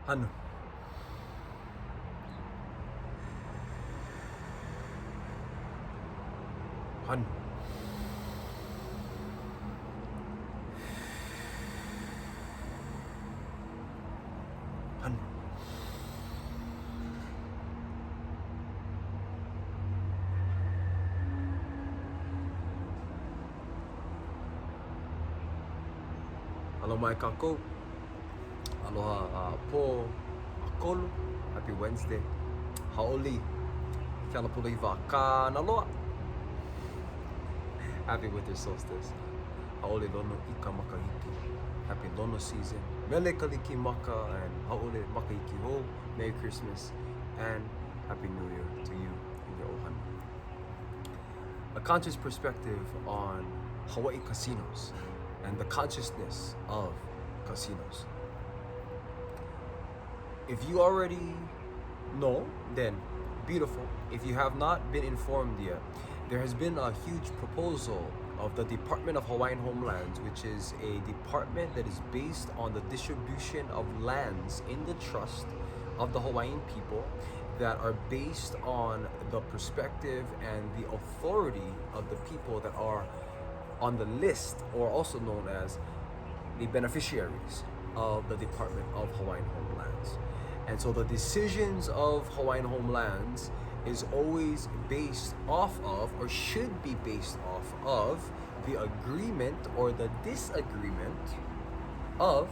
Hanu. Hanu. Hanu. Aloha mai kako. Aloha po akolu. Happy Wednesday. Haoli. Kalapuli vaka naloa. Happy winter solstice. Haole lono ika makahiki. Happy lono season. Mele kaliki maka and haole makahiki ho. Merry Christmas and Happy New Year to you and your ohana. A conscious perspective on Hawaii casinos and the consciousness of casinos. If you already know, then beautiful. If you have not been informed yet, there has been a huge proposal of the Department of Hawaiian Homelands, which is a department that is based on the distribution of lands in the trust of the Hawaiian people that are based on the perspective and the authority of the people that are on the list, or also known as the beneficiaries of the Department of Hawaiian Homelands. And so the decisions of Hawaiian Homelands is always based off of, or should be based off of, the agreement or the disagreement of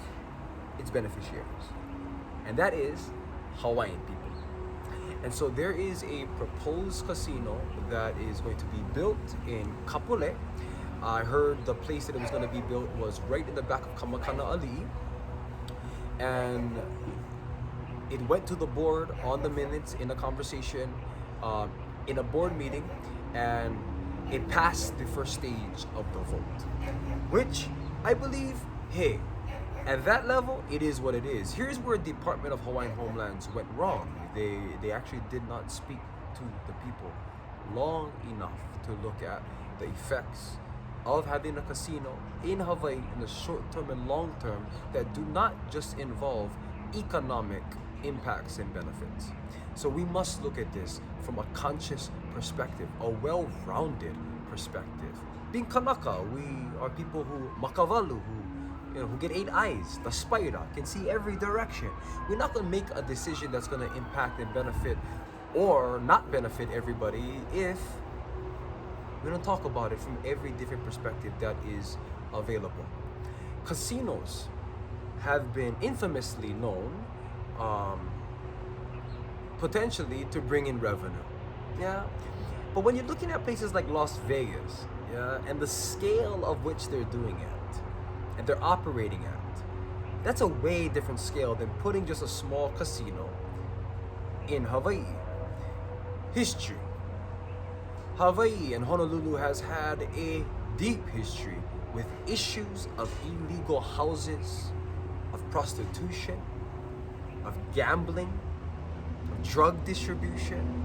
its beneficiaries. And that is Hawaiian people. And so there is a proposed casino that is going to be built in Kapolei. I heard the place that it was going to be built was right in the back of Kamakana Ali. And it went to the board on the minutes in a conversation, in a board meeting, and it passed the first stage of the vote. Which I believe, hey, at that level, it is what it is. Here's where Department of Hawaiian Homelands went wrong. They actually did not speak to the people long enough to look at the effects of having a casino in Hawaii in the short term and long term that do not just involve economic impacts and benefits. So we must look at this from a conscious perspective, a well-rounded perspective. Being Kanaka, we are people who makavalu, who get 8 eyes. The spider can see every direction. We're not going to make a decision that's going to impact and benefit or not benefit everybody if we don't talk about it from every different perspective that is available. Casinos have been infamously known potentially to bring in revenue. Yeah. But when you're looking at places like Las Vegas, yeah, and the scale of which they're doing it and they're operating at, that's a way different scale than putting just a small casino in Hawaii. History. Hawaii and Honolulu has had a deep history with issues of illegal houses, of prostitution, of gambling, of drug distribution.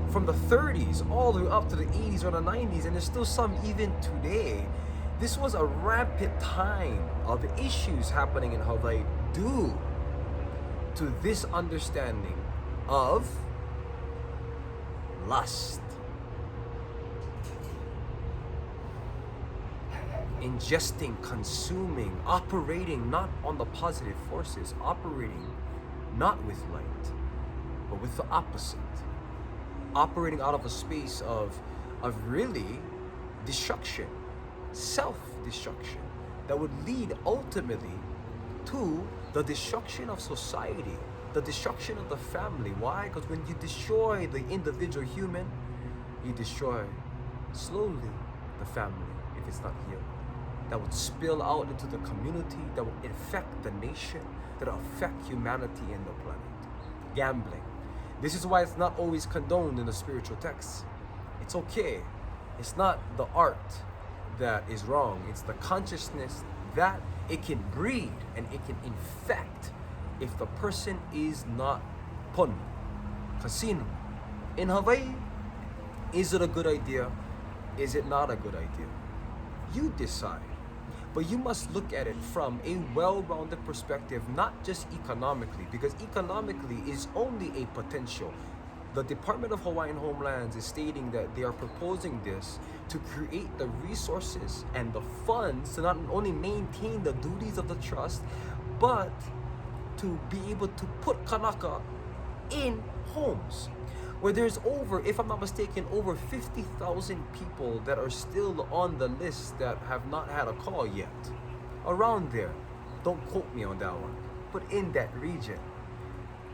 From the 30s all the way up to the 80s or the 90s, and there's still some even today. This was a rampant time of issues happening in Hawaii due to this understanding of lust. Ingesting, consuming, operating not on the positive forces, operating not with light, but with the opposite. Operating out of a space of really destruction, self-destruction, that would lead ultimately to the destruction of society, the destruction of the family. Why? Because when you destroy the individual human, you destroy slowly the family if it's not healed. That would spill out into the community, that would infect the nation, that would affect humanity and the planet. Gambling. This is why it's not always condoned in the spiritual texts. It's okay. It's not the art that is wrong. It's the consciousness that it can breed and it can infect if the person is not pon. Casino. In Hawaii, is it a good idea? Is it not a good idea? You decide. But you must look at it from a well-rounded perspective, not just economically, because economically is only a potential. The Department of Hawaiian Homelands is stating that they are proposing this to create the resources and the funds to not only maintain the duties of the trust, but to be able to put Kanaka in homes where there's over, if I'm not mistaken, over 50,000 people that are still on the list that have not had a call yet. Around there. Don't quote me on that one. But in that region.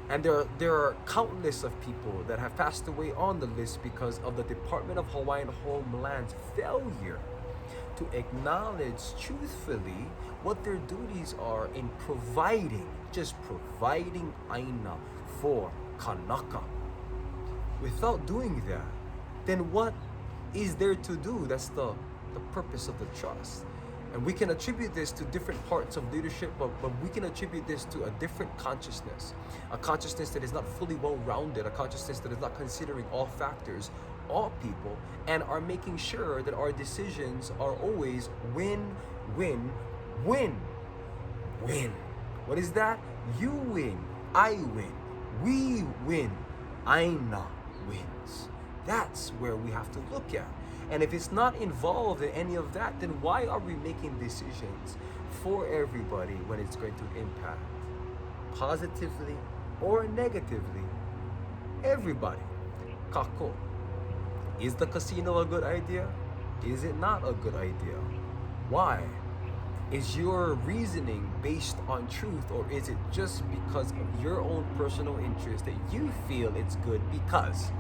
And there are countless of people that have passed away on the list because of the Department of Hawaiian Homeland's failure to acknowledge truthfully what their duties are in just providing aina for Kanaka. Without doing that, then what is there to do? That's the purpose of the trust. And we can attribute this to different parts of leadership, but we can attribute this to a different consciousness. A consciousness that is not fully well-rounded, a consciousness that is not considering all factors, all people, and are making sure that our decisions are always win, win, win. Win. What is that? You win, I win, we win, Aina wins. That's where we have to look at. And if it's not involved in any of that, then why are we making decisions for everybody when it's going to impact positively or negatively everybody? Kako. Is the casino a good idea? Is it not a good idea? Why? Is your reasoning based on truth, or is it just because of your own personal interest that you feel it's good because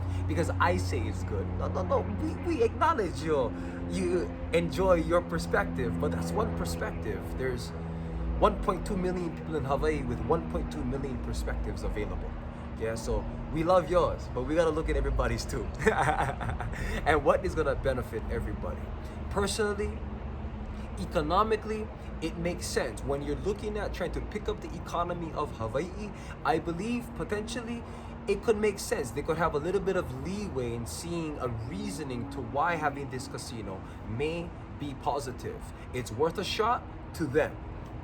I say it's good? No. We acknowledge you enjoy your perspective, but that's one perspective. There's 1.2 million people in Hawaii with 1.2 million perspectives available. Yeah, so we love yours, but we gotta look at everybody's too. And what is gonna benefit everybody? Personally, economically, it makes sense. When you're looking at trying to pick up the economy of Hawaii, I believe potentially it could make sense. They could have a little bit of leeway in seeing a reasoning to why having this casino may be positive. It's worth a shot to them.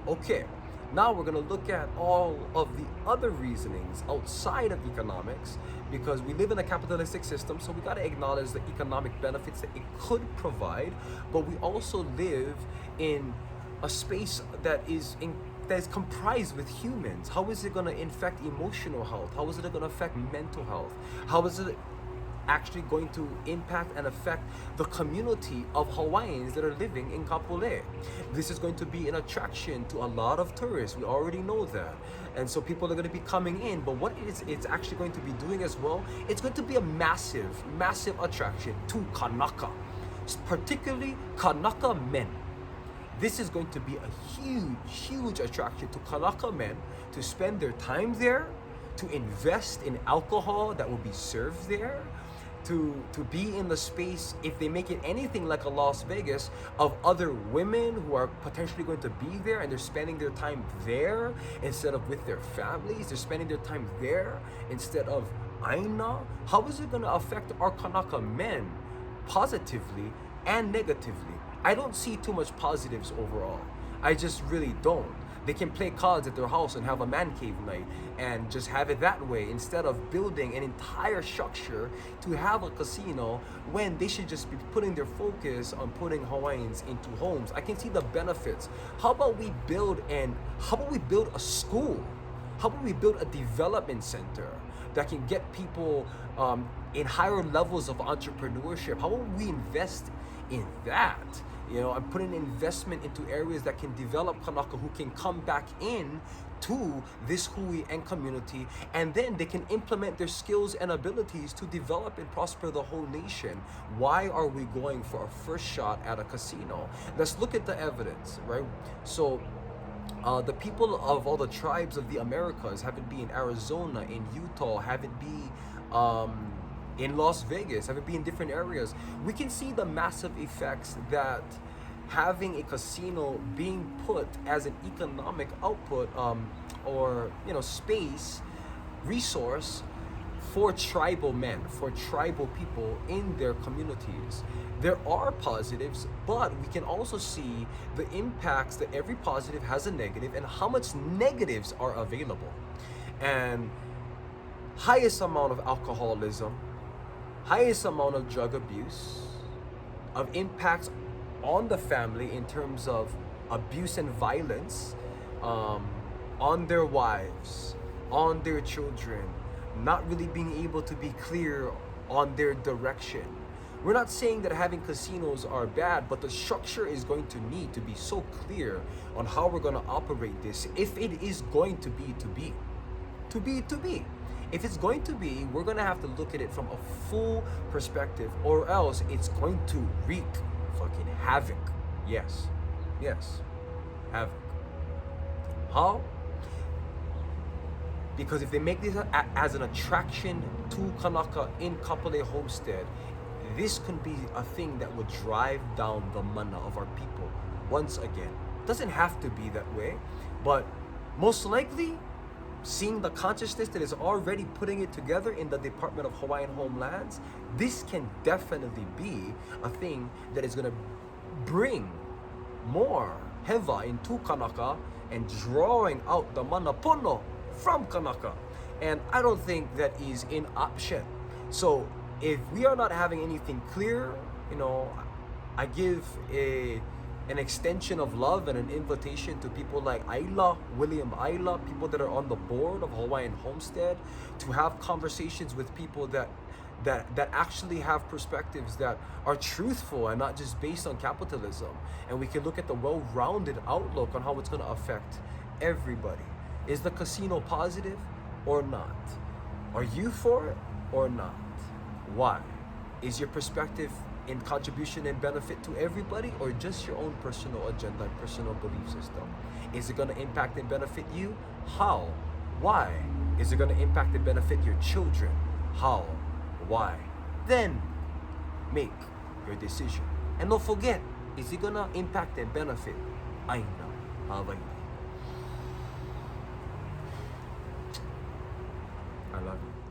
Okay, now we're gonna look at all of the other reasonings outside of economics, because we live in a capitalistic system, so we gotta acknowledge the economic benefits that it could provide, but we also live in a space that is comprised with humans. How is it gonna affect emotional health? How is it gonna affect mental health? How is it actually going to impact and affect the community of Hawaiians that are living in Kapolei? This is going to be an attraction to a lot of tourists. We already know that. And so people are going to be coming in. But what it's actually going to be doing as well, it's going to be a massive, massive attraction to Kanaka, particularly Kanaka men. This is going to be a huge, huge attraction to Kanaka men to spend their time there, to invest in alcohol that will be served there, to be in the space, if they make it anything like a Las Vegas, of other women who are potentially going to be there, and they're spending their time there instead of with their families. They're spending their time there instead of Aina. How is it going to affect our Kanaka men positively and negatively? I don't see too much positives overall. I just really don't. They can play cards at their house and have a man cave night and just have it that way, instead of building an entire structure to have a casino, when they should just be putting their focus on putting Hawaiians into homes. I can see the benefits. How about we build a school? How about we build a development center that can get people in higher levels of entrepreneurship? How about we invest in that? You know, I'm putting investment into areas that can develop Kanaka, who can come back in to this hui and community, and then they can implement their skills and abilities to develop and prosper the whole nation. Why are we going for a first shot at a casino? Let's look at the evidence, right? So the people of all the tribes of the Americas, have it be in Arizona, in Utah, have it be in Las Vegas, have it be in different areas, we can see the massive effects that having a casino being put as an economic output or space resource for tribal men, for tribal people in their communities. There are positives, but we can also see the impacts that every positive has a negative and how much negatives are available. And highest amount of alcoholism, highest amount of drug abuse, of impacts on the family in terms of abuse and violence, on their wives, on their children, not really being able to be clear on their direction. We're not saying that having casinos are bad, but the structure is going to need to be so clear on how we're going to operate this if it is going to be to be. To be to be. If it's going to be, we're going to have to look at it from a full perspective, or else it's going to wreak fucking havoc. Yes. Yes. Havoc. How? Because if they make this as an attraction to Kanaka in Kapolei Homestead, this could be a thing that would drive down the mana of our people once again. Doesn't have to be that way, but most likely, seeing the consciousness that is already putting it together in the Department of Hawaiian Homelands, this can definitely be a thing that is going to bring more heva into Kanaka and drawing out the mana pono from Kanaka. And I don't think that is an option. So if we are not having anything clear, I give an extension of love and an invitation to people like Ayla, William Ayla, people that are on the board of Hawaiian Homestead, to have conversations with people that actually have perspectives that are truthful and not just based on capitalism. And we can look at the well-rounded outlook on how it's going to affect everybody. Is the casino positive or not? Are you for it or not? Why? Is your perspective in contribution and benefit to everybody, or just your own personal agenda and personal belief system? Is it going to impact and benefit you? How? Why? Is it going to impact and benefit your children? How? Why? Then make your decision. And don't forget, is it going to impact and benefit Aina Hawaii? I love you.